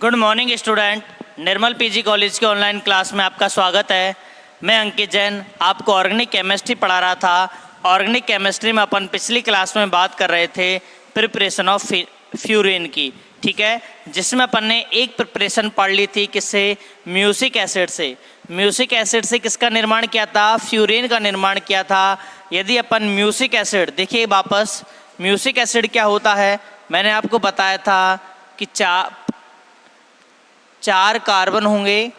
Good morning student. Nirmal PG college के online class में आपका स्वागत है। मैं अंकित जैन आपको ऑर्गेनिक केमिस्ट्री पढ़ा रहा था। ऑर्गेनिक केमिस्ट्री में अपन पिछली क्लास में बात कर रहे थे प्रिपरेशन ऑफ फ्यूरिन की, ठीक है, जिसमें अपन ने एक प्रिपरेशन पढ़ ली थी किससे, म्यूसिक एसिड से। म्यूसिक एसिड से किसका निर्माण किया था, फ्यूरिन का निर्माण किया था। यदि अपन म्यूसिक एसिड देखिए वापस, म्यूसिक एसिड क्या होता है, मैंने आपको बताया था कि चार कार्बन होंगे,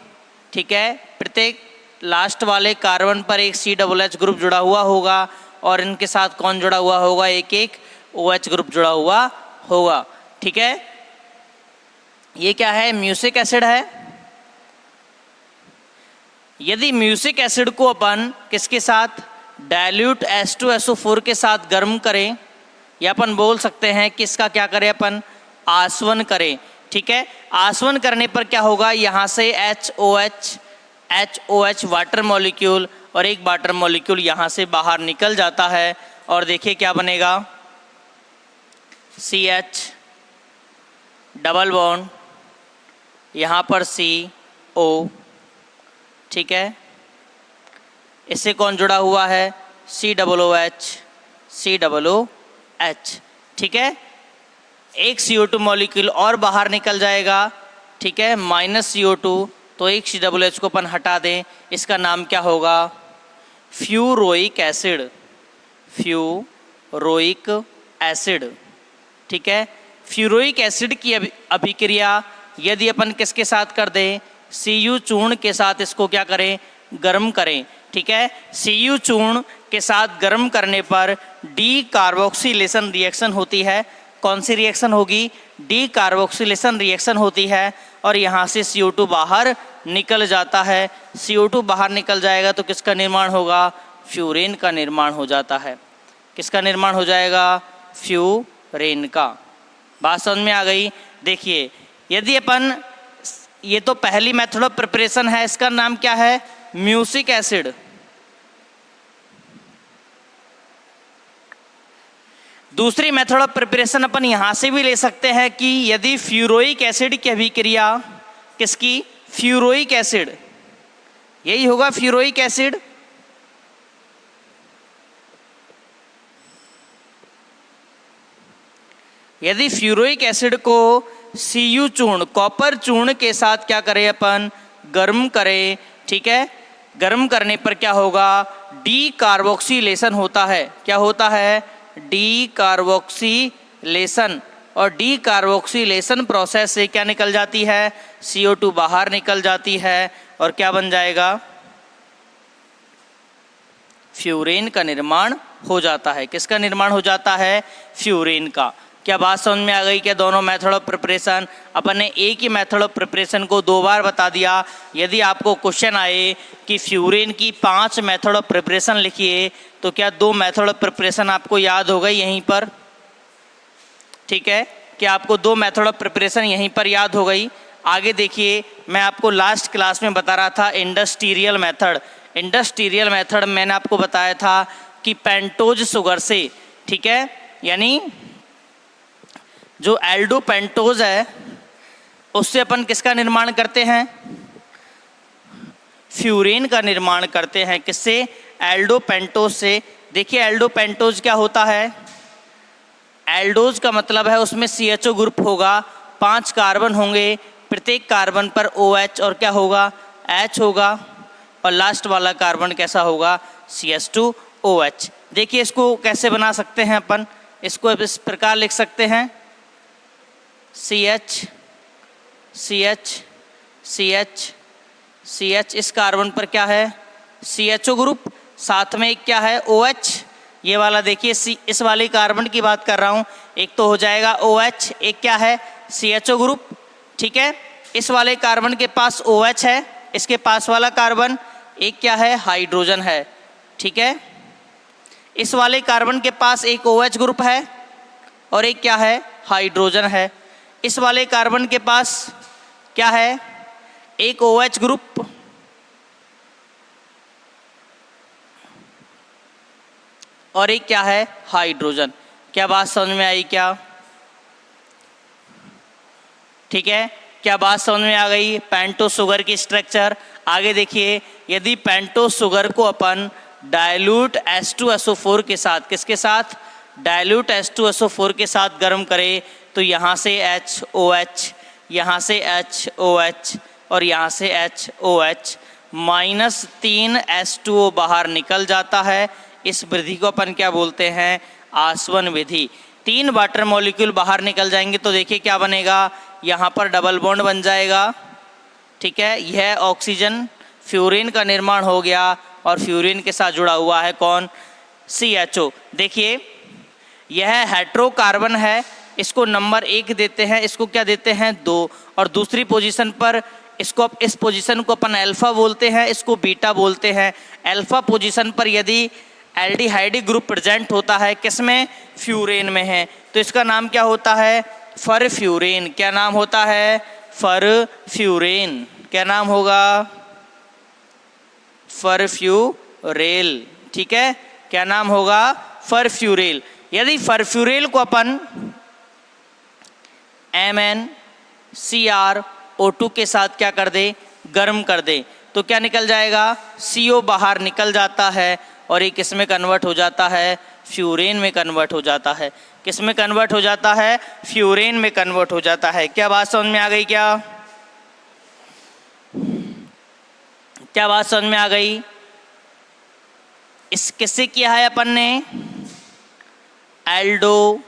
ठीक है, प्रत्येक लास्ट वाले कार्बन पर एक COH ग्रुप जुड़ा हुआ होगा और इनके साथ कौन जुड़ा हुआ होगा, एक एक OH ग्रुप जुड़ा हुआ होगा, ठीक है। ये क्या है, म्यूसिक एसिड है। यदि म्यूसिक एसिड को अपन किसके साथ, डाइल्यूट H2SO4 के साथ गर्म करें, या अपन बोल सकते हैं कि इसका क्या करें, अपन आसवन करें, ठीक है। आसवन करने पर क्या होगा, यहाँ से HOH वाटर मॉलिक्यूल और एक वाटर मॉलिक्यूल यहाँ से बाहर निकल जाता है और देखिए क्या बनेगा, CH डबल बॉन्ड, यहाँ पर CO, ठीक है। इससे कौन जुड़ा हुआ है, COOH, ठीक है। एक CO2 मॉलिक्यूल और बाहर निकल जाएगा, ठीक है, -CO2, तो एक COOH को अपन हटा दें, इसका नाम क्या होगा, फ्यूरोइक एसिड, फ्यूरोइक एसिड, ठीक है। फ्यूरोइक एसिड की अभिक्रिया यदि अपन किसके साथ कर दें, Cu चूर्ण के साथ इसको क्या करें, गर्म करें, ठीक है। Cu चूर्ण के साथ गर्म करने पर डी कार्बोक्सिलेशन रिएक्शन होती है। कौन सी रिएक्शन होगी, डी कार्बोक्सिलेशन रिएक्शन होती है और यहाँ से CO2 बाहर निकल जाता है। CO2 बाहर निकल जाएगा तो किसका निर्माण होगा, फ्यूरिन का निर्माण हो जाता है। किसका निर्माण हो जाएगा, फ्यूरिन का। बात समझ में आ गई। देखिए यदि अपन, ये तो पहली मेथड ऑफ प्रिपरेशन है, इसका नाम क्या है, म्यूसिक एसिड। दूसरी मेथड ऑफ प्रिपरेशन अपन यहाँ से भी ले सकते हैं कि यदि फ्यूरोइक एसिड की अभिक्रिया, किसकी, फ्यूरोइक एसिड, यही होगा फ्यूरोइक एसिड, यदि फ्यूरोइक एसिड को Cu चूर्ण, कॉपर चूर्ण के साथ क्या करें अपन, गर्म करें, ठीक है। गर्म करने पर क्या होगा, डी कार्बोक्सिलेशन होता है। क्या होता है, डी कार्बोक्सिलेशन, और डी कार्बोक्सिलेशन प्रोसेस से क्या निकल जाती है, CO2 बाहर निकल जाती है और क्या बन जाएगा, फ्यूरिन का निर्माण हो जाता है। किसका निर्माण हो जाता है, फ्यूरिन का। क्या बात समझ में आ गई, क्या दोनों मेथड ऑफ प्रिपरेशन, अपन ने एक ही मेथड ऑफ प्रिपरेशन को दो बार बता दिया। यदि आपको क्वेश्चन आए कि फ्यूरिन की 5 मेथड ऑफ प्रिपरेशन लिखिए, तो क्या 2 मेथड ऑफ प्रिपरेशन आपको याद हो गई यहीं पर, ठीक है। क्या आपको 2 मेथड ऑफ प्रिपरेशन यहीं पर याद हो गई। आगे देखिए, मैं आपको लास्ट क्लास में बता रहा था इंडस्ट्रियल मेथड। इंडस्ट्रियल मेथड मैंने आपको बताया था कि पेंटोज शुगर से, ठीक है, यानी जो एल्डो पेंटोज है उससे अपन किसका निर्माण करते हैं, फ्यूरिन का निर्माण करते हैं। किससे, एल्डो पेंटोज से। देखिए एल्डो पेंटोज क्या होता है, एल्डोज का मतलब है उसमें CHO ग्रुप होगा, 5 कार्बन होंगे, प्रत्येक कार्बन पर OH और क्या होगा, H होगा, और लास्ट वाला कार्बन कैसा होगा, CH2OH। देखिए इसको कैसे बना सकते हैं अपन, इसको इस प्रकार लिख सकते हैं, CH CH CH CH, इस कार्बन पर क्या है, CHO ग्रुप, साथ में एक क्या है, OH। ये वाला देखिए इस वाले कार्बन की बात कर रहा हूँ, एक तो हो जाएगा OH, एक क्या है, CHO ग्रुप, ठीक है। इस वाले कार्बन के पास OH है, इसके पास वाला कार्बन एक क्या है, हाइड्रोजन है, ठीक है। इस वाले कार्बन के पास एक OH ग्रुप है और एक क्या है, हाइड्रोजन है। इस वाले कार्बन के पास क्या है, एक OH ग्रुप और एक क्या है, हाइड्रोजन। क्या बात समझ में आई क्या, ठीक है। क्या बात समझ में आ गई? पेंटोस शुगर की स्ट्रक्चर। आगे देखिए, यदि पेंटोस शुगर को अपन डाइल्यूट H2SO4 के साथ, किसके साथ? डाइल्यूट H2SO4 के साथ गर्म करें तो यहाँ से HOH, यहाँ से HOH और यहाँ से HOH, -3 H2O बाहर निकल जाता है। इस विधि को अपन क्या बोलते हैं? आसवन विधि। 3 वाटर मॉलिक्यूल बाहर निकल जाएंगे तो देखिए क्या बनेगा, यहाँ पर डबल बॉन्ड बन जाएगा। ठीक है, यह ऑक्सीजन फ्यूरिन का निर्माण हो गया और फ्यूरिन के साथ जुड़ा हुआ है कौन? CHO। देखिए यह हेट्रोकार्बन है, इसको नंबर 1 देते हैं, इसको क्या देते हैं? 2। और दूसरी पोजीशन पर इसको, इस पोजीशन को अपन अल्फा बोलते हैं, इसको बीटा बोलते हैं। अल्फा पोजीशन पर यदि एल्डिहाइड ग्रुप प्रेजेंट होता है, किसमें? फ्यूरेन में है, तो इसका नाम क्या होता है? फरफ्यूरेन। क्या नाम होता है? फरफ्यूरेन। क्या नाम होगा? फरफ्यूरेल। ठीक है, क्या नाम होगा? फरफ्यूरेल। यदि फरफ्यूरेल को अपन MnCrO2 के साथ क्या कर दे? गर्म कर दे तो क्या निकल जाएगा? CO बाहर निकल जाता है और ये किस में कन्वर्ट हो जाता है? फ्यूरेन में कन्वर्ट हो जाता है। किस में कन्वर्ट हो जाता है? फ्यूरेन में कन्वर्ट हो जाता है। क्या बात समझ में आ गई? क्या बात समझ में आ गई? इस किससे किया है अपन ने? एल्डो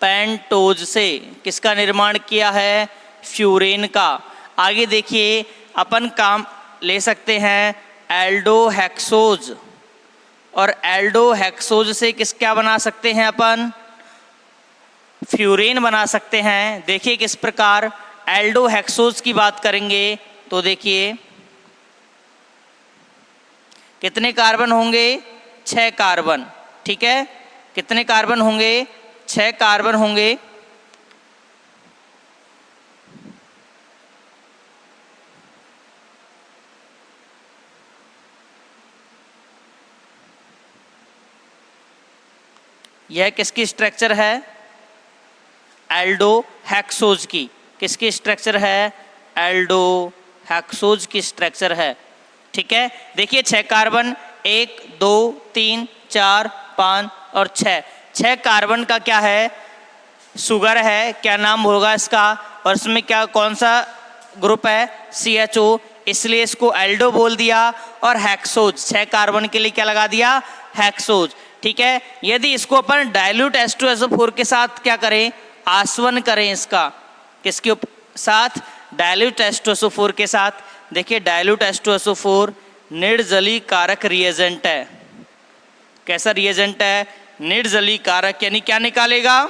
पेंटोज से किसका निर्माण किया है? फ्यूरेन का। आगे देखिए, अपन काम ले सकते हैं एल्डोहेक्सोज, और एल्डोहेक्सोज से क्या बना सकते हैं अपन? फ्यूरेन बना सकते हैं। देखिए किस प्रकार। एल्डोहेक्सोज की बात करेंगे तो देखिए कितने कार्बन होंगे? 6 कार्बन। ठीक है, कितने कार्बन होंगे? 6 कार्बन होंगे। यह किसकी स्ट्रक्चर है? एल्डोहेक्सोज की। किसकी स्ट्रक्चर है? एल्डोहेक्सोज की स्ट्रक्चर है। ठीक है, देखिए 6 कार्बन, 1 2 3 4 5 और 6 कार्बन का क्या है? शुगर है। क्या नाम होगा इसका? और इसमें क्या, कौन सा ग्रुप है? CHO, इसलिए इसको एल्डो बोल दिया। और हेक्सोज, 6 कार्बन के लिए क्या लगा दिया? हेक्सोज। ठीक है, यदि इसको अपन डाइल्यूट H2SO4 के साथ क्या करें? आसवन करें इसका। किसके साथ? डाइल्यूट H2SO4 के साथ। देखिए डाइल्यूट H2SO4 निर्जली कारक रिएजेंट है। कैसा रिएजेंट है? निर्जली कारक, यानी क्या निकालेगा?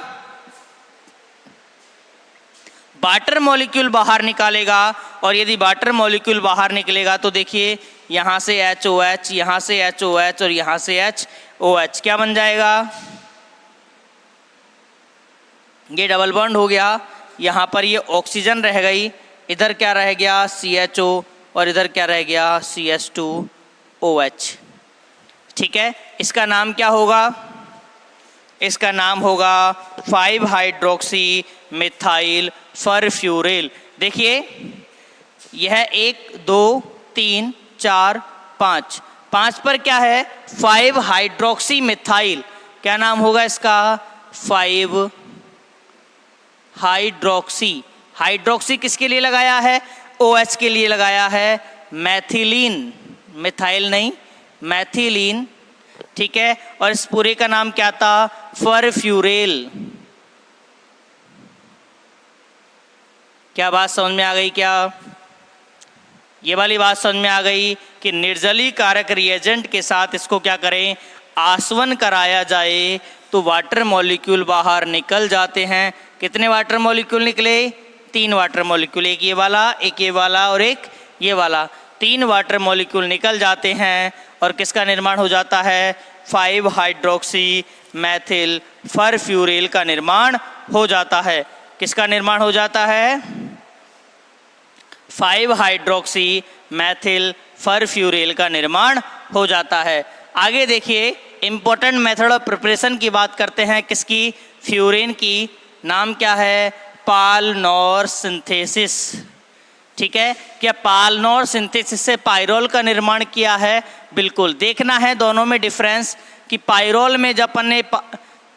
वाटर मॉलिक्यूल बाहर निकालेगा। और यदि वाटर मॉलिक्यूल बाहर निकलेगा तो देखिए यहाँ से HOH, यहाँ से HOH और यहाँ से HOH, क्या बन जाएगा? ये डबल बॉन्ड हो गया। यहाँ पर ये ऑक्सीजन रह गई, इधर क्या रह गया? CHO, और इधर क्या रह गया? CH2OH। ठीक है, इसका नाम क्या होगा? इसका नाम होगा 5 हाइड्रोक्सी मिथाइल फरफ्यूरेल। देखिए यह 1 2 3 4 5, 5 पर क्या है? 5 हाइड्रोक्सी मिथाइल। क्या नाम होगा इसका? 5 हाइड्रोक्सी। हाइड्रोक्सी किसके लिए लगाया है? OH के लिए लगाया है। मैथिलीन, मिथाइल नहीं, मैथिलीन। ठीक है, और इस पूरे का नाम क्या था? फरफ्यूरेल। क्या बात समझ में आ गई? क्या ये वाली बात समझ में आ गई कि निर्जली कारक रिएजेंट के साथ इसको क्या करें? आसवन कराया जाए तो वाटर मॉलिक्यूल बाहर निकल जाते हैं। कितने वाटर मॉलिक्यूल निकले? 3 वाटर मॉलिक्यूल, एक ये वाला, एक ये वाला और एक ये वाला। 3 वाटर मॉलिक्यूल निकल जाते हैं और किसका निर्माण हो जाता है? 5 हाइड्रोक्सी मैथिल फरफ्यूरेल का निर्माण हो जाता है। किसका निर्माण हो जाता है? 5 हाइड्रोक्सी मैथिल फरफ्यूरेल का निर्माण हो जाता है। आगे देखिए, इंपॉर्टेंट मेथड ऑफ प्रिपरेशन की बात करते हैं। किसकी? फ्यूरेन की। नाम क्या है? पालनॉर सिंथेसिस। ठीक है, क्या पालनॉर सिंथेसिस से पायरोल का निर्माण किया है? बिल्कुल। देखना है दोनों में डिफरेंस कि पायरोल में जब अपन ने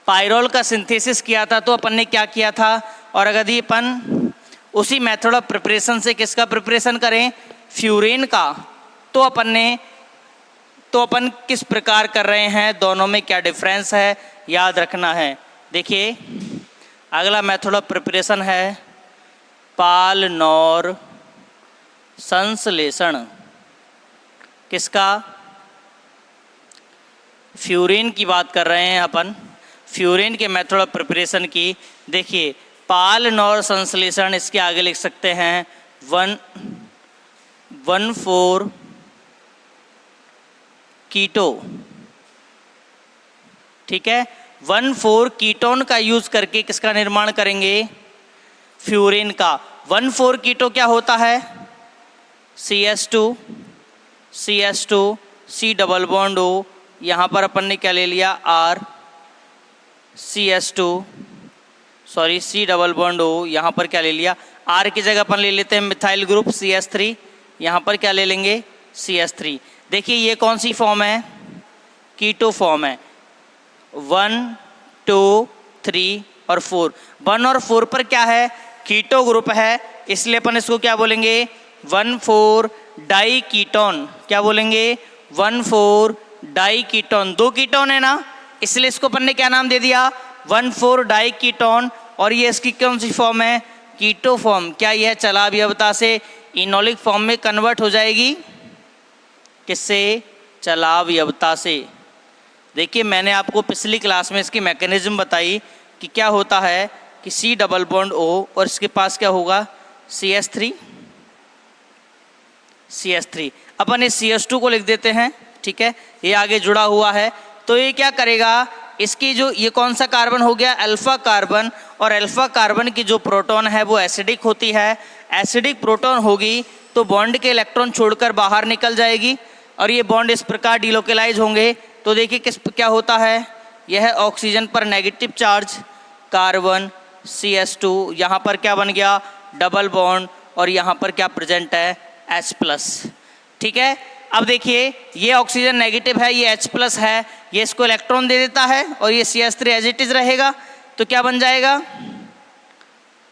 पायरोल का सिंथेसिस किया था तो अपन ने क्या किया था, और अगर यदि अपन उसी मेथड ऑफ प्रिपरेशन से किसका प्रिपरेशन करें, फ्यूरेन का, तो अपन किस प्रकार कर रहे हैं, दोनों में क्या डिफरेंस है, याद रखना है। देखिए अगला मेथड ऑफ प्रिपरेशन है पालनॉर संश्लेषण। किसका? फ्यूरेन की बात कर रहे हैं अपन, फ्यूरेन के मेथड ऑफ प्रिपरेशन की। देखिए पालनॉर संश्लेषण, इसके आगे लिख सकते हैं 1,4 कीटो। ठीक है, 1,4 कीटोन का यूज करके किसका निर्माण करेंगे, फ्यूरेन का। 1,4 कीटो क्या होता है, CH2 C double bond O, यहाँ पर अपन ने क्या ले लिया R, CH2 sorry C double bond O, यहाँ पर क्या ले लिया R की जगह अपन ले लेते हैं मिथाइल ग्रुप CH3, यहाँ पर क्या ले लेंगे CH3। देखिए ये कौन सी फॉर्म है, कीटो फॉर्म है। 1, 2, 3 और 4, 1 और 4 पर क्या है, कीटो ग्रुप है, इसलिए अपन इसको क्या बोलेंगे 1,4 डाई कीटोन। क्या बोलेंगे 1,4 डाई कीटोन, 2 कीटोन है ना, इसलिए इसको अपन ने क्या नाम दे दिया 1,4 डाई कीटोन। और ये इसकी कौन सी फॉर्म है, कीटो फॉर्म। क्या यह चला अभियवता से इनोलिक फॉर्म में कन्वर्ट हो जाएगी, किससे, चला अभियवता से। देखिए मैंने आपको पिछली क्लास में इसकी मैकेनिज्म बताई कि क्या होता है कि C डबल बॉन्ड O और इसके पास क्या होगा CH3। अपन इस CH2 को लिख देते हैं। ठीक है, ये आगे जुड़ा हुआ है, तो ये क्या करेगा, इसकी जो ये कौन सा कार्बन हो गया, अल्फा कार्बन, और अल्फा कार्बन की जो प्रोटॉन है वो एसिडिक होती है। एसिडिक प्रोटॉन होगी तो बॉन्ड के इलेक्ट्रॉन छोड़कर बाहर निकल जाएगी और ये बॉन्ड इस प्रकार डिलोकेलाइज होंगे। तो देखिए क्या होता है, यह ऑक्सीजन पर नेगेटिव चार्ज कार्बन CH2, यहाँ पर क्या बन गया डबल बॉन्ड, और यहाँ पर क्या प्रेजेंट है H+। ठीक है, अब देखिए ये ऑक्सीजन नेगेटिव है, ये H+ है, ये इसको इलेक्ट्रॉन दे देता है और ये CH3 एज इट इज रहेगा, तो क्या बन जाएगा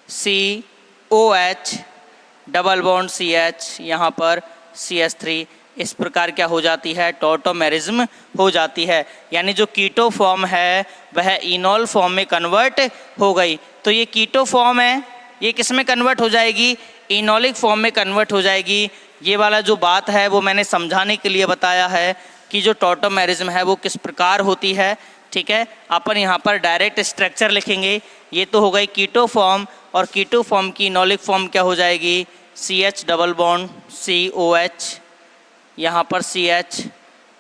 COH डबल बॉन्ड CH, यहाँ पर CH3, इस प्रकार क्या हो जाती है, टॉटोमेरिज्म हो जाती है। यानी जो कीटो फॉर्म है वह इनॉल फॉर्म में कन्वर्ट हो गई। तो ये कीटो फॉर्म है, ये किस में कन्वर्ट हो जाएगी, इनॉलिक फॉर्म में कन्वर्ट हो जाएगी। ये वाला जो बात है वो मैंने समझाने के लिए बताया है कि जो टॉटोमेरिज्म है वो किस प्रकार होती है। ठीक है, अपन यहाँ पर डायरेक्ट स्ट्रक्चर लिखेंगे। ये तो हो गई कीटो फॉर्म, और कीटो फॉर्म की इनॉलिक फॉर्म क्या हो जाएगी, CH डबल बॉन्ड COH, यहाँ पर CH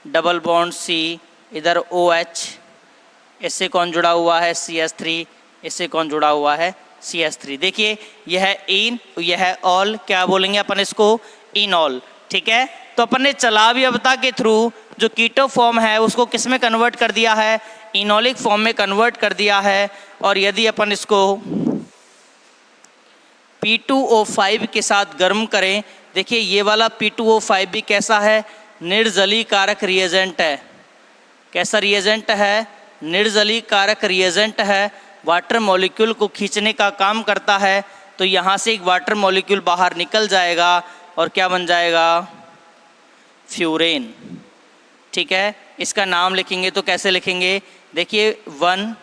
डबल बॉन्ड C, इधर OH, इससे कौन जुड़ा हुआ है CH3, इससे कौन जुड़ा हुआ है CH3। देखिए यह इन, यह ऑल, क्या बोलेंगे अपन इसको, इनॉल। ठीक है, तो अपन ने चलावियवता के थ्रू जो कीटो फॉर्म है उसको किस में कन्वर्ट कर दिया है, इनॉलिक फॉर्म में कन्वर्ट कर दिया है। और यदि अपन इसको P2O5 के साथ गर्म करें, देखिए ये वाला P2O5 भी कैसा है, निर्जलीकारक रिएजेंट है। कैसा रिएजेंट है, निर्जलीकारक रिएजेंट है, वाटर मॉलिक्यूल को खींचने का काम करता है। तो यहाँ से एक वाटर मॉलिक्यूल बाहर निकल जाएगा और क्या बन जाएगा, फ्यूरेन। ठीक है, इसका नाम लिखेंगे तो कैसे लिखेंगे, देखिए 1,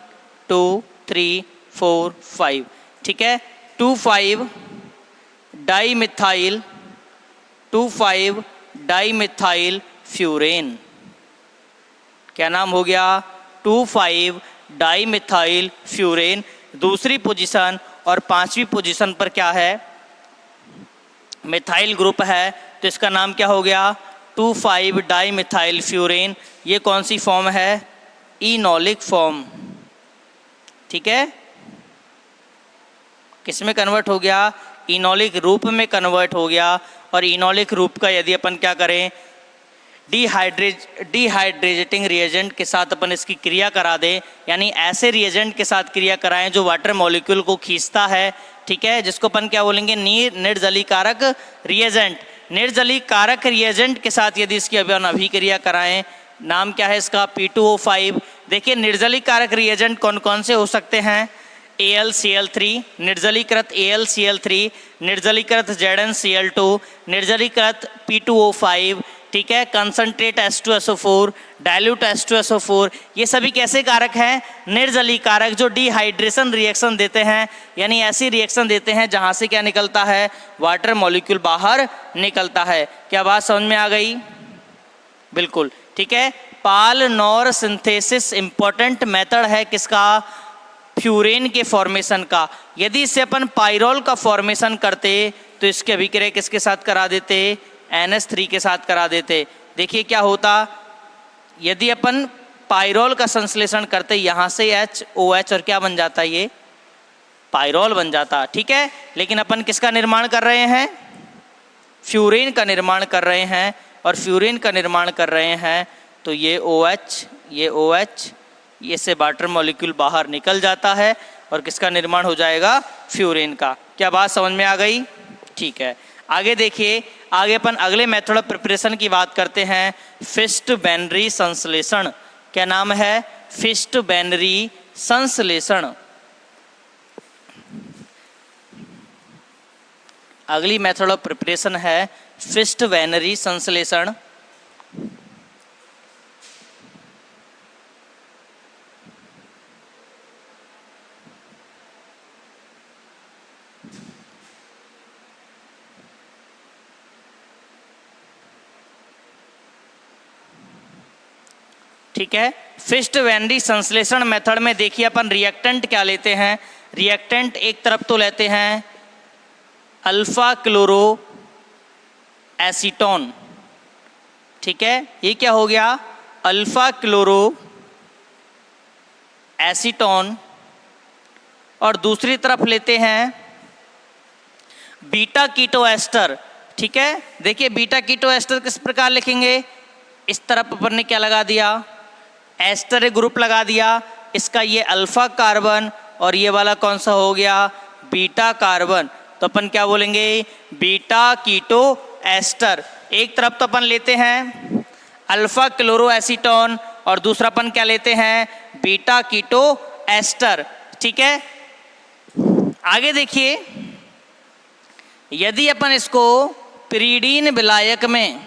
2, 3, 4, 5। ठीक है, 2,5 डाईमिथाइल फ्यूरेन। क्या नाम हो गया, 2,5 डाईमिथाइल फ्यूरेन। दूसरी पोजीशन और 5वीं पोजीशन पर क्या है, मिथाइल ग्रुप है, तो इसका नाम क्या हो गया, 2,5 डाईमिथाइल फ्यूरेन। ये कौन सी फॉर्म है, इनॉलिक फॉर्म। ठीक है, किस में कन्वर्ट हो गया, इनॉलिक रूप में कन्वर्ट हो गया। और इनॉलिक रूप का यदि अपन क्या करें, डिहाइड्रेटिंग रिएजेंट के साथ अपन इसकी क्रिया करा दें, यानी ऐसे रिएजेंट के साथ क्रिया कराएं जो वाटर मॉलिक्यूल को खींचता है, ठीक है, जिसको अपन क्या बोलेंगे, निर्जलीकारक रिएजेंट। निर्जलीकारक रिएजेंट के साथ यदि इसकी अपन अभिक्रिया कराएं, नाम क्या है इसका, P2O5। देखिए निर्जलीकारक रिएजेंट कौन कौन से हो सकते हैं, AlCl3, निर्जलीकृत AlCl3, निर्जलीकृत ZnCl2, निर्जलीकृत P2O5, ठीक है, कंसंट्रेट H2SO4, डाइल्यूट H2SO4, ये सभी कैसे कारक हैं, निर्जली कारक, जो डिहाइड्रेशन रिएक्शन देते हैं, यानी ऐसी रिएक्शन देते हैं जहां से क्या निकलता है, वाटर मॉलिक्यूल बाहर निकलता है। क्या बात समझ में आ गई, बिल्कुल, ठीक है। पाल-नॉर सिंथेसिस इंपॉर्टेंट मेथड है किसका, फ्यूरेन के फॉर्मेशन का। यदि इससे अपन पाइरोल का फॉर्मेशन करते तो इसके अभिक्रिया किसके साथ करा देते, NH3 के साथ करा देते। देखिए क्या होता, यदि अपन पाइरोल का संश्लेषण करते, यहाँ से HOH और क्या बन जाता, ये पाइरोल बन जाता, ठीक है। लेकिन अपन किसका निर्माण कर रहे हैं, फ्यूरेन का निर्माण कर रहे हैं, और फ्यूरेन का निर्माण कर रहे हैं तो ये OH, ये OH, ये से वाटर मॉलिक्यूल बाहर निकल जाता है और किसका निर्माण हो जाएगा, फ्यूरेन का। क्या बात समझ में आ गई, ठीक है। आगे देखिए, आगे अपन अगले मेथड ऑफ प्रिपरेशन की बात करते हैं, फिस्ट बेनरी संश्लेषण। क्या नाम है, फिस्ट बेनरी संश्लेषण। अगली मेथड ऑफ प्रिपरेशन है फिस्ट बेनरी संश्लेषण। ठीक है, फिस्ट बेनरी संश्लेषण मेथड में देखिए अपन रिएक्टेंट क्या लेते हैं, रिएक्टेंट एक तरफ तो लेते हैं अल्फा क्लोरो एसीटोन, ठीक है, ये क्या हो गया, अल्फा क्लोरो एसीटोन, और दूसरी तरफ लेते हैं बीटा कीटो एस्टर, ठीक है। देखिए बीटा कीटो एस्टर किस प्रकार लिखेंगे, इस तरफ अपन ने क्या लगा दिया, एस्टर ग्रुप लगा दिया, इसका ये अल्फा कार्बन और ये वाला कौन सा हो गया, बीटा कार्बन, तो अपन क्या बोलेंगे, बीटा कीटो एस्टर। एक तरफ तो अपन लेते हैं अल्फा क्लोरो एसीटोन और दूसरा अपन क्या लेते हैं, बीटा कीटो एस्टर, ठीक है। आगे देखिए, यदि अपन इसको प्रीडीन विलायक में,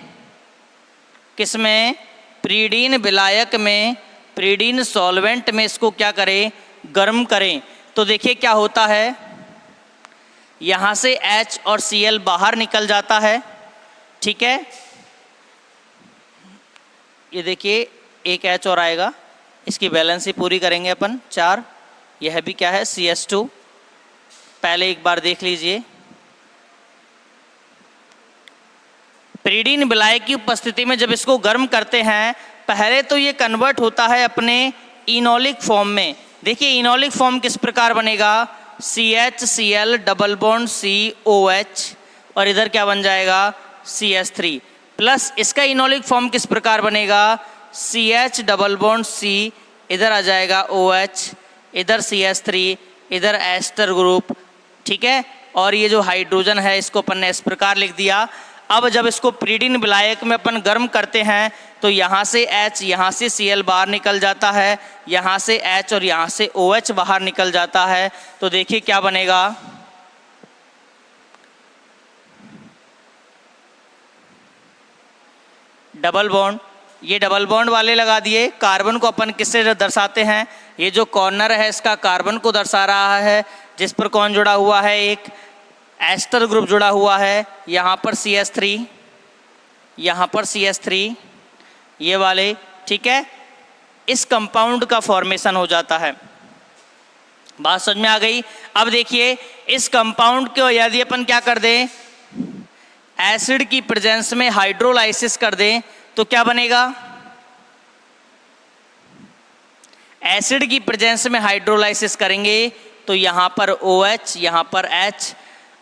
किसमें, प्रीडीन विलायक में, प्रीडीन सॉल्वेंट में इसको क्या करें, गर्म करें, तो देखिए क्या होता है, यहाँ से H और Cl बाहर निकल जाता है, ठीक है। ये देखिए एक H और आएगा, इसकी बैलेंसी पूरी करेंगे अपन 4, यह भी क्या है, CH2। पहले एक बार देख लीजिए, प्रीडीन विलायक की उपस्थिति में जब इसको गर्म करते हैं, पहले तो ये कन्वर्ट होता है अपने इनोलिक फॉर्म में। देखिए इनोलिक फॉर्म किस प्रकार बनेगा, CHCl डबल बॉन्ड COH और इधर क्या बन जाएगा, CH3 प्लस इसका इनोलिक फॉर्म किस प्रकार बनेगा, CH डबल बॉन्ड C, इधर आ जाएगा OH, इधर CH3, इधर एस्टर ग्रुप, ठीक है। और ये जो हाइड्रोजन है इसको अपन ने इस प्रकार लिख दिया। अब जब इसको प्रीडीन विलायक में अपन गर्म करते हैं तो यहाँ से H, यहाँ से Cl बाहर निकल जाता है, यहाँ से H और यहाँ से OH बाहर निकल जाता है, तो देखिए क्या बनेगा, डबल बॉन्ड। ये डबल बॉन्ड वाले लगा दिए, कार्बन को अपन किससे दर्शाते हैं, ये जो कॉर्नर है इसका कार्बन को दर्शा रहा है, जिस पर कौन जुड़ा हुआ है, एक एस्टर ग्रुप जुड़ा हुआ है, यहाँ पर CH3, यहाँ पर CH3, ये वाले, ठीक है। इस कंपाउंड का फॉर्मेशन हो जाता है। बात समझ में आ गई। अब देखिए इस कंपाउंड को यदि अपन क्या कर दें, एसिड की प्रेजेंस में हाइड्रोलाइसिस कर दें तो क्या बनेगा, एसिड की प्रेजेंस में हाइड्रोलाइसिस करेंगे तो यहाँ पर OH, यहाँ पर H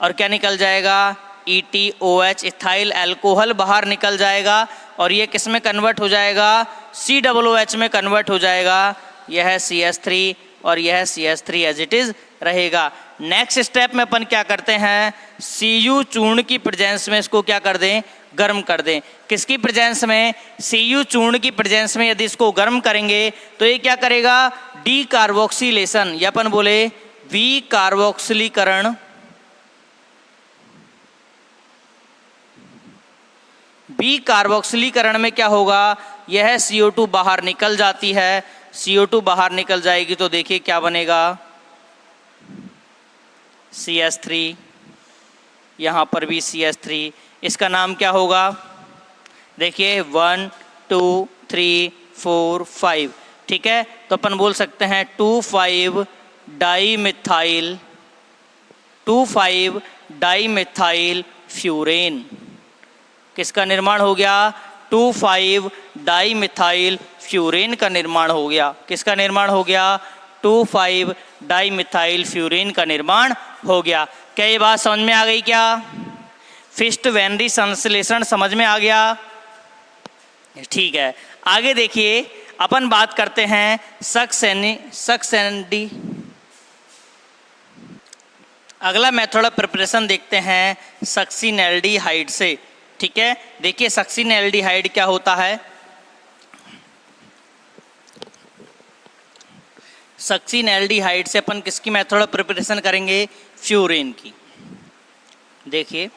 और क्या निकल जाएगा, ETOH, इथाइल अल्कोहल बाहर निकल जाएगा। और ये किस में कन्वर्ट हो जाएगा, COOH में कन्वर्ट हो जाएगा। यह है CH3 और यह है CH3 एज इट इज़ रहेगा। नेक्स्ट स्टेप में अपन क्या करते हैं, Cu चूर्ण की प्रेजेंस में इसको क्या कर दें, गर्म कर दें। किसकी प्रेजेंस में, Cu चूर्ण की प्रेजेंस में यदि इसको गर्म करेंगे तो ये क्या करेगा, डी कार्बोक्सिलेशन या अपन बोले विकार्बोक्सिलीकरण, विकार्बोक्सिलीकरण में क्या होगा, यह CO2 बाहर निकल जाती है। CO2 बाहर निकल जाएगी तो देखिए क्या बनेगा, CH3, यहाँ पर भी CH3, इसका नाम क्या होगा, देखिए 1 2 3 4 5, ठीक है। तो अपन बोल सकते हैं 2,5 डाईमिथाइल, 2,5 डाईमिथाइल फ्यूरेन। किसका निर्माण हो गया, 2,5 डाईमिथाइल फ्यूरेन का निर्माण हो गया। किसका निर्माण हो गया, 2,5 डाईमिथाइल फ्यूरेन का निर्माण हो गया। क्या ये बात समझ में आ गई, क्या फिस्ट वेनरी संश्लेषण समझ में आ गया, ठीक है। आगे देखिए अपन बात करते हैं सक्सेनी, अगला मेथड ऑफ प्रिपरेशन देखते हैं सक्सिनेल्डिहाइड से, ठीक है। देखिए सक्सिनेल्डिहाइड क्या होता है, सक्सिनेल्डिहाइड से अपन किसकी मेथड ऑफ प्रिपरेशन करेंगे, फ्यूरेन की। देखिए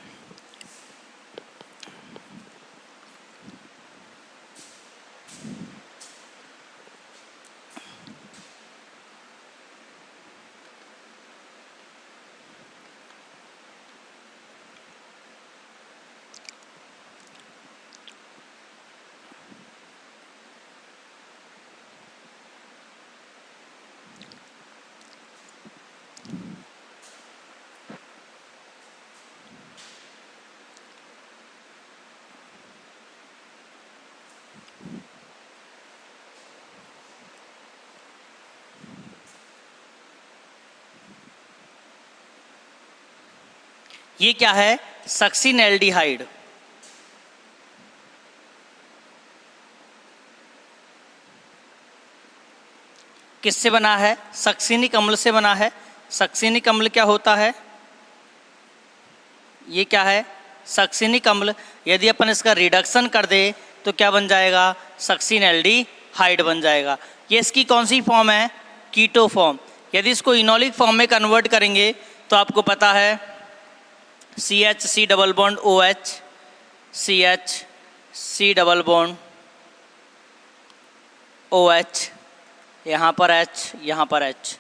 ये क्या है, सक्सिनेल्डिहाइड। किससे बना है, सक्सिनिक अम्ल से बना है। सक्सिनिक अम्ल क्या होता है, ये क्या है, सक्सिनिक अम्ल। यदि अपन इसका रिडक्शन कर दे तो क्या बन जाएगा, सक्सिनेल्डिहाइड बन जाएगा। ये इसकी कौन सी फॉर्म है, कीटो फॉर्म। यदि इसको इनोलिक फॉर्म में कन्वर्ट करेंगे तो आपको पता है CH, double bond OH, CH, double bond OH, यहाँ पर H, यहाँ पर H।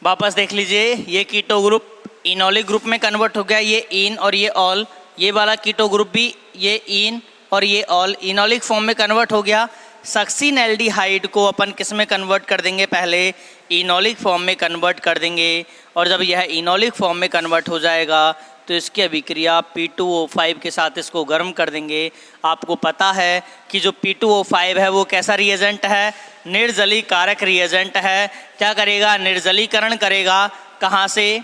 वापस देख लीजिए, ये कीटो ग्रुप इनोलिक ग्रुप में कन्वर्ट हो गया, ये इन और ये ऑल। ये वाला कीटो ग्रुप भी ये इन और ये ऑल इनोलिक फॉर्म में कन्वर्ट हो गया। सक्सिनेल्डिहाइड को अपन किस में कन्वर्ट कर देंगे, पहले इनोलिक फॉर्म में कन्वर्ट कर देंगे। और जब यह इनोलिक फॉर्म में कन्वर्ट हो जाएगा तो इसकी अभिक्रिया P2O5 के साथ इसको गर्म कर देंगे। आपको पता है कि जो P2O5 है वो कैसा रिएजेंट है, निर्जलीकारक रिएजेंट है। क्या करेगा, निर्जलीकरण करेगा। कहाँ से,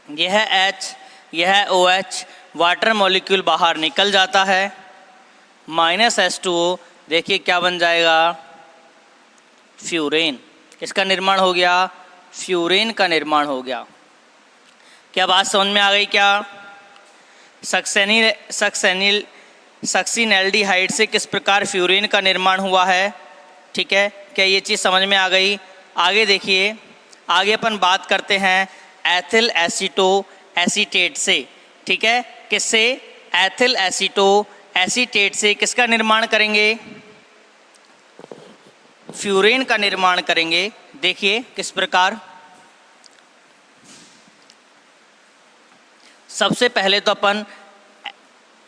यह H, यह OH, वाटर मॉलिक्यूल बाहर निकल जाता है, -H2O। देखिए क्या बन जाएगा, फ्यूरेन। किसका निर्माण हो गया, फ्यूरेन का निर्माण हो गया। क्या बात समझ में आ गई, क्या सक्सिनेल्डिहाइड से किस प्रकार फ्यूरेन का निर्माण हुआ है, ठीक है। क्या ये चीज़ समझ में आ गई। आगे देखिए, आगे अपन बात करते हैं एथिल एसीटो एसीटेट से, ठीक है। किससे, एथिल एसीटो एसीटेट से किसका निर्माण करेंगे, फ्यूरेन का निर्माण करेंगे। देखिए किस प्रकार, सबसे पहले तो अपन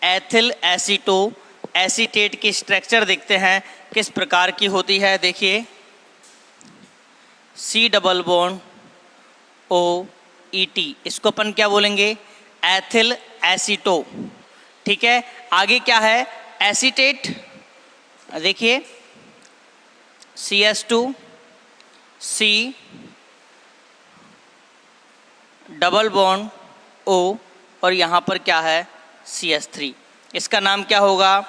एथिल एसीटो एसीटेट की स्ट्रक्चर देखते हैं किस प्रकार की होती है। देखिए C डबल बॉन्ड OET, इसको अपन क्या बोलेंगे, एथिल एसीटो, ठीक है। आगे क्या है, एसीटेट। देखिए CH2 C double bond O और यहाँ पर क्या है CH3। इसका नाम क्या होगा?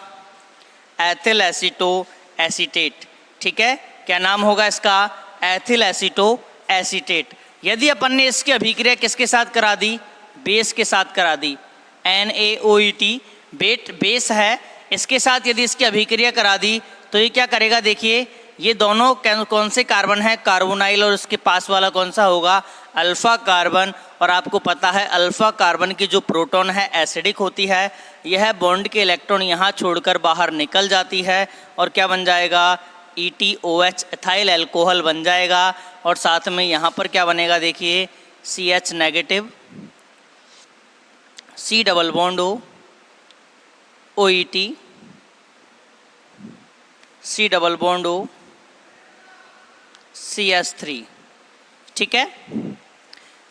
Ethyl aceto acetate. ठीक है, क्या नाम होगा इसका? Ethyl aceto acetate. यदि अपन ने इसकी अभिक्रिया किसके साथ करा दी? बेस के साथ करा दी। NaOET बेस है, इसके साथ यदि इसकी अभिक्रिया करा दी तो ये क्या करेगा? देखिए, ये दोनों कौन से कार्बन है? कार्बोनाइल, और उसके पास वाला कौन सा होगा? Alpha carbon. और आपको पता है अल्फा कार्बन की जो प्रोटॉन है एसिडिक होती है, यह बॉन्ड के इलेक्ट्रॉन यहाँ छोड़कर बाहर निकल जाती है और क्या बन जाएगा? ETOH एथाइल अल्कोहल बन जाएगा। और साथ में यहाँ पर क्या बनेगा? देखिए, CH negative, C double bond O, OET, C double bond O, CH3। ठीक है,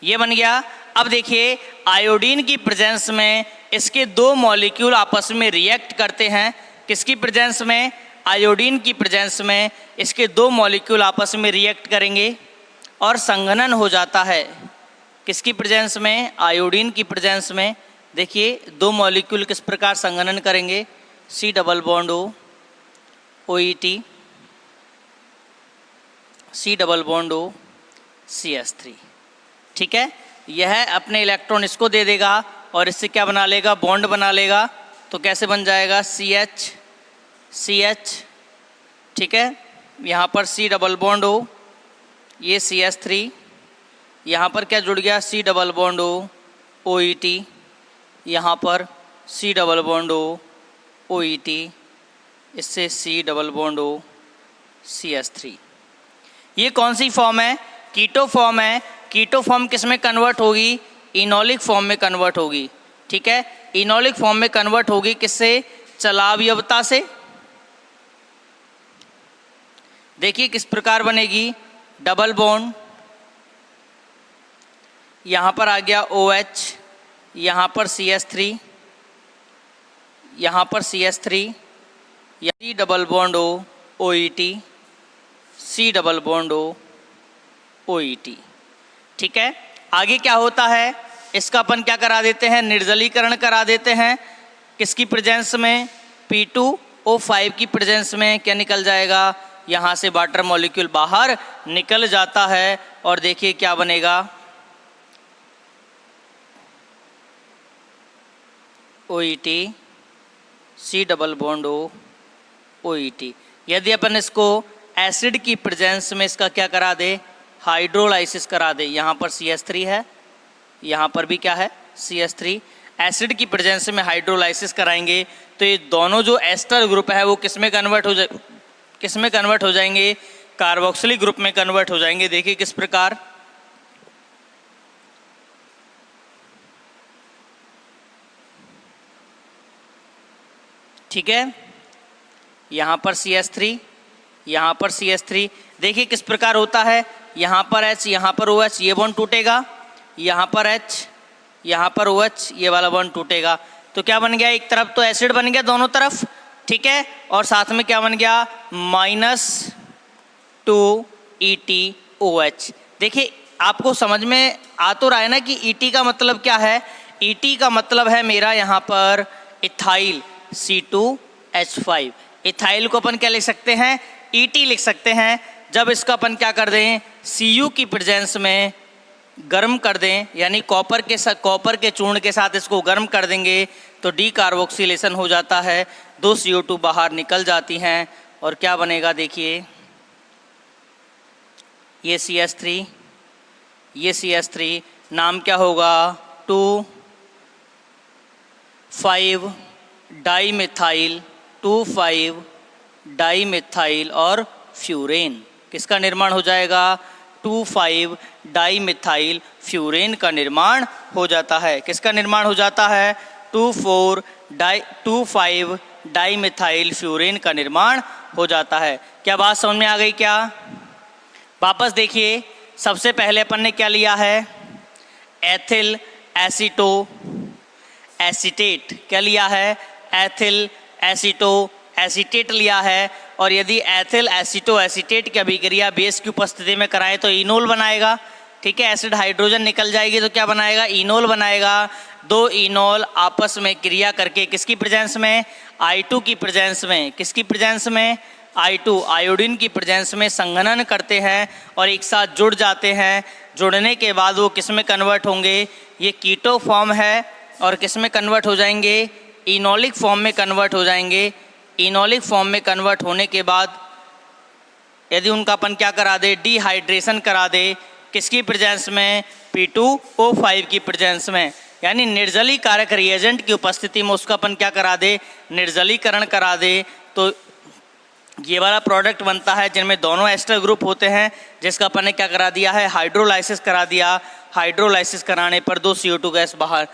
ये बन गया। अब देखिए, आयोडीन की प्रेजेंस में इसके दो मॉलिक्यूल आपस में रिएक्ट करते हैं। किसकी प्रेजेंस में? आयोडीन की प्रेजेंस में इसके दो मॉलिक्यूल आपस में रिएक्ट करेंगे और संघनन हो जाता है। किसकी प्रेजेंस में? आयोडीन की प्रेजेंस में। देखिए, दो मॉलिक्यूल किस प्रकार संघनन करेंगे? C double bond O, OET, C double bond O, CH3। ठीक है, यह अपने इलेक्ट्रॉन इसको दे देगा और इससे क्या बना लेगा? बॉन्ड बना लेगा। तो कैसे बन जाएगा? CH CH। ठीक है, यहाँ पर C डबल बॉन्ड O, ये CH3, यहाँ पर क्या जुड़ गया? C double bond O, OET, यहाँ पर C double bond O, OET, इससे C double bond O, CH3। ये कौन सी फॉर्म है? कीटो फॉर्म है। कीटो फॉर्म किस में कन्वर्ट होगी? इनोलिक फॉर्म में कन्वर्ट होगी। ठीक है, इनोलिक फॉर्म में कन्वर्ट होगी किससे? चलावयवता से। देखिए किस प्रकार बनेगी? डबल बॉन्ड, यहाँ पर आ गया OH, यहाँ पर CH3, यहाँ पर CH3, C double bond O, OET, C double bond O, OET। ठीक है, आगे क्या होता है? इसका अपन क्या करा देते हैं? निर्जलीकरण करा देते हैं। किसकी प्रेजेंस में? P2O5 की प्रेजेंस में क्या निकल जाएगा? यहाँ से वाटर मॉलिक्यूल बाहर निकल जाता है और देखिए क्या बनेगा? OET, C double bond O, OET। यदि अपन इसको एसिड की प्रेजेंस में इसका क्या करा दे? हाइड्रोलाइसिस करा दे। यहाँ पर CH3 है, यहाँ पर भी क्या है? CH3। एसिड की प्रेजेंस में हाइड्रोलाइसिस कराएंगे तो ये दोनों जो एस्टर ग्रुप है वो किस में कन्वर्ट हो जाएंगे? कार्बोक्सिलिक ग्रुप में कन्वर्ट हो जाएंगे। देखिए किस प्रकार? ठीक है, यहाँ पर CH3, यहाँ पर CH3। देखिए किस प्रकार होता है? यहाँ पर H, यहाँ पर OH, ये बॉन्ड टूटेगा, यहाँ पर H, यहाँ पर OH, ये वाला बॉन्ड टूटेगा। तो क्या बन गया? एक तरफ तो एसिड बन गया दोनों तरफ, ठीक है, और साथ में क्या बन गया? -2 ETOH। देखिए आपको समझ में आ तो रहा है ना कि ET का मतलब क्या है? ET का मतलब है मेरा यहाँ पर इथाइल, C2H5। इथाइल को अपन क्या लिख सकते हैं? ET लिख सकते हैं। जब इसका अपन क्या कर दें? Cu की प्रेजेंस में गर्म कर दें, यानी कॉपर के चूर्ण के साथ इसको गर्म कर देंगे तो डीकार्बोक्सिलेशन हो जाता है, 2 CO2 बाहर निकल जाती हैं और क्या बनेगा? देखिए ये CH3, ये CH3, नाम क्या होगा? 2,5-डाईमिथाइल, 2,5-डाईमिथाइल और फ्यूरेन। किसका निर्माण हो जाएगा? 2,5-डाईमिथाइल फ्यूरेन का निर्माण हो जाता है। किसका निर्माण हो जाता है? 2,5-डाईमिथाइल फ्यूरेन का निर्माण हो जाता है। क्या बात समझ में आ गई क्या? वापस देखिए, सबसे पहले अपन ने क्या लिया है? Ethyl aceto acetate. क्या लिया है? एथिल एसीटो एसीटेट लिया है। और यदि एथिल एसीटो एसीटेट की अभिक्रिया बेस की उपस्थिति में कराएं तो इनोल बनाएगा। ठीक है, एसिड हाइड्रोजन निकल जाएगी तो क्या बनाएगा, इनोल बनाएगा। दो इनोल आपस में क्रिया करके किसकी प्रेजेंस में, I2 की प्रेजेंस में, किसकी प्रेजेंस में, I2 आयोडीन की प्रेजेंस में संघनन करते हैं और एक साथ जुड़ जाते हैं। जुड़ने के बाद वो किस में कन्वर्ट होंगे, ये कीटो फॉर्म है और किस में कन्वर्ट हो जाएंगे, इनोलिक फॉर्म में कन्वर्ट हो जाएंगे। इनोलिक फॉर्म में कन्वर्ट होने के बाद यदि उनका अपन क्या करा दे, डिहाइड्रेशन करा दे, किसकी प्रेजेंस में, P2O5 की प्रेजेंस में, यानी निर्जली कारक रिएजेंट की उपस्थिति में उसका अपन क्या करा दे, निर्जलीकरण करा दे, तो ये वाला प्रोडक्ट बनता है जिनमें दोनों एस्टर ग्रुप होते हैं, जिसका अपन ने क्या करा दिया है, हाइड्रोलाइसिस करा दिया। हाइड्रोलाइसिस कराने पर 2 CO2 गैस बाहर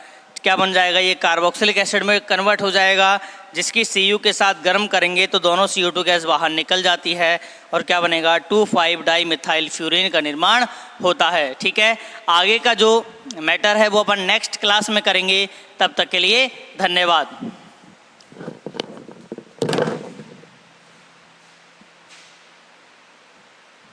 क्या बन जाएगा, ये कार्बोक्सिलिक एसिड में कन्वर्ट हो जाएगा, जिसकी Cu के साथ गर्म करेंगे तो दोनों CO2 गैस बाहर निकल जाती है और क्या बनेगा, 2,5-डाइमिथाइल फ्यूरिन का निर्माण होता है। ठीक है, आगे का जो मैटर है वो अपन नेक्स्ट क्लास में करेंगे। तब तक के लिए धन्यवाद।